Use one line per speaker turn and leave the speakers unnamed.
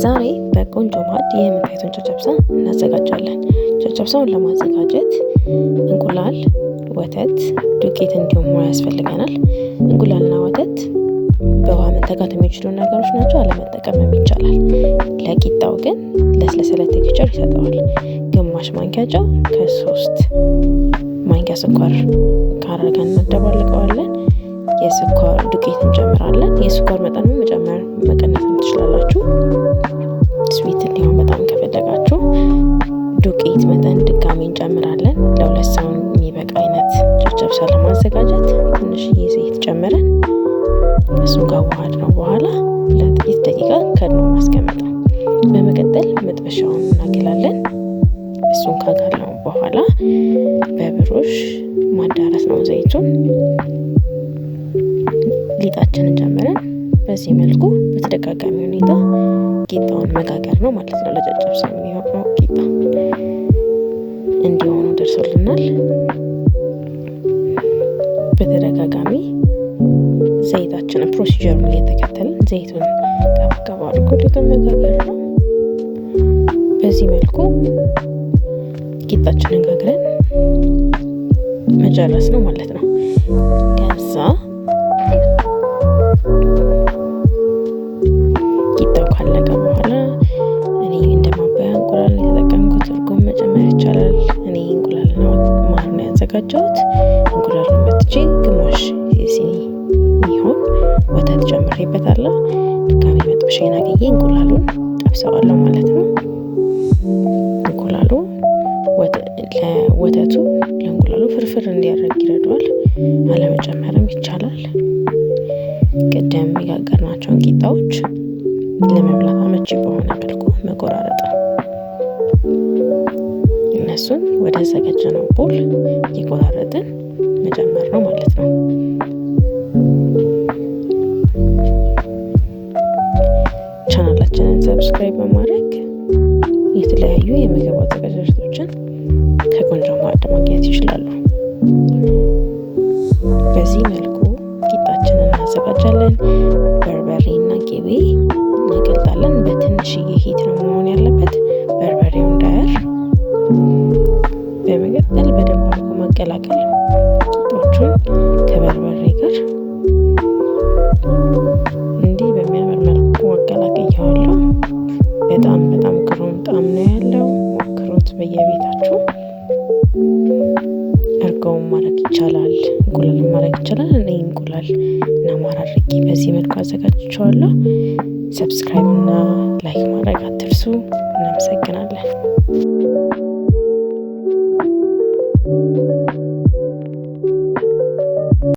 ዛሬ በቆንጆ ማዕድ የምታዩትን ጨጨብሳ እናዘጋጃለን። ጨጨብሳውን ለማዘጋጀት እንቁላል፣ ወተት፣ ዱቄት እንዲሁም ውሃ ያስፈልገናል። እንቁላልና ወተት በውሃ መተካት የሚችሉ ነገሮች ናቸው፣ አለመጠቀምም ይቻላል። ለቂጣው ግን ለስለስ ያለ ቴክስቸር ይሰጠዋል። ግማሽ ማንኪያ ጨው ከ3 ማንኪያ ስኳር ካረገን እናደባልቀዋለን። የስኳር ዱቄት እንጨምራለን። የስኳር መጠን መጨመር መቀነስ ትችላላችሁ። ስዊት እንዲሆን በጣም ከፈለጋችሁ ዱቄት መጠን ድጋሚ እንጨምራለን። ለሁለት ሰው የሚበቃ አይነት ጨጨብሳ ለማዘጋጀት ትንሽዬ ዘይት ጨምረን እሱን ካዋሃድነው በኋላ ለጥቂት ደቂቃ ከድኖ ማስቀመጥ ነው። በመቀጠል መጥበሻውን እናገላለን። እሱን ካጋልነው በኋላ በብሩሽ ማዳረስ ነው ዘይቱን። ሊጣችንን ጨምረን በዚህ መልኩ በተደጋጋሚ ሁኔታ ቂጣውን መጋገር ነው ማለት ነው። ለጨጨብሳ የሚሆነው ቂጣ እንዲሆኑ ደርሶልናል። በተደጋጋሚ ዘይታችንን ፕሮሲጀሩን እየተከተልን ዘይቱን ቀባቀባ አድርጎ ሊጡን መጋገር ነው። በዚህ መልኩ ቂጣችንን ጋግረን መጨረስ ነው ማለት ነው። ከዛ ቂጣው ካለቀ በኋላ እኔ እንደማባያ እንቁላል የተጠቀምኩት፣ እርጎም መጨመር ይቻላል። እኔ እንቁላልና ማር ነው ያዘጋጀሁት። እንቁላሉን መትቼ ግማሽ የሲኒ የሚሆን ወተት ጨምሬበታለሁ። ድጋሚ መጥበሻዬን አግዬ እንቁላሉን ጠብሰዋለሁ ማለት ነው። እንቁላሉ ለወተቱ ለእንቁላሉ ፍርፍር እንዲያደርግ ይረዳዋል። አለመጨመርም ይቻላል። ቅድም የጋገርናቸውን ቂጣዎች ለመብላት አመቺ በሆነ መልኩ መቆራረጥ፣ እነሱን ወደ አዘጋጀነው ቦል እየቆራረጥን መጨመር ነው ማለት ነው። ቻናላችንን ሰብስክራይብ በማድረግ የተለያዩ የምግብ አዘገጃጀቶችን ከቆንጆ ማዕድ ማግኘት ይችላሉ። በዚህ መልኩ ቂጣችንን እናዘጋጃለን። በርበሬ እና ቅቤ እናቀልጣለን። በትንሽዬ ሂት ነው መሆን ያለበት፣ በርበሬው እንዳያር። በመቀጠል በደንብ አድርጎ ማቀላቀል፣ ቂጦቹን ከበርበሬ ጋር እንዲህ በሚያምር መልኩ አቀላቅየዋለሁ። በጣም ግሩም ጣዕም ነው ያለው። ሞክሩት በየቤታችሁ። እርጎውን ማድረግ ይቻላል፣ እንቁላል ማድረግ ይቻላል። እኔ እንቁላል እና ማር አድርጌ በዚህ መልኩ አዘጋጅቼዋለሁ። ሰብስክራይብ እና ላይክ ማድረግ አትርሱ። እናመሰግናለን።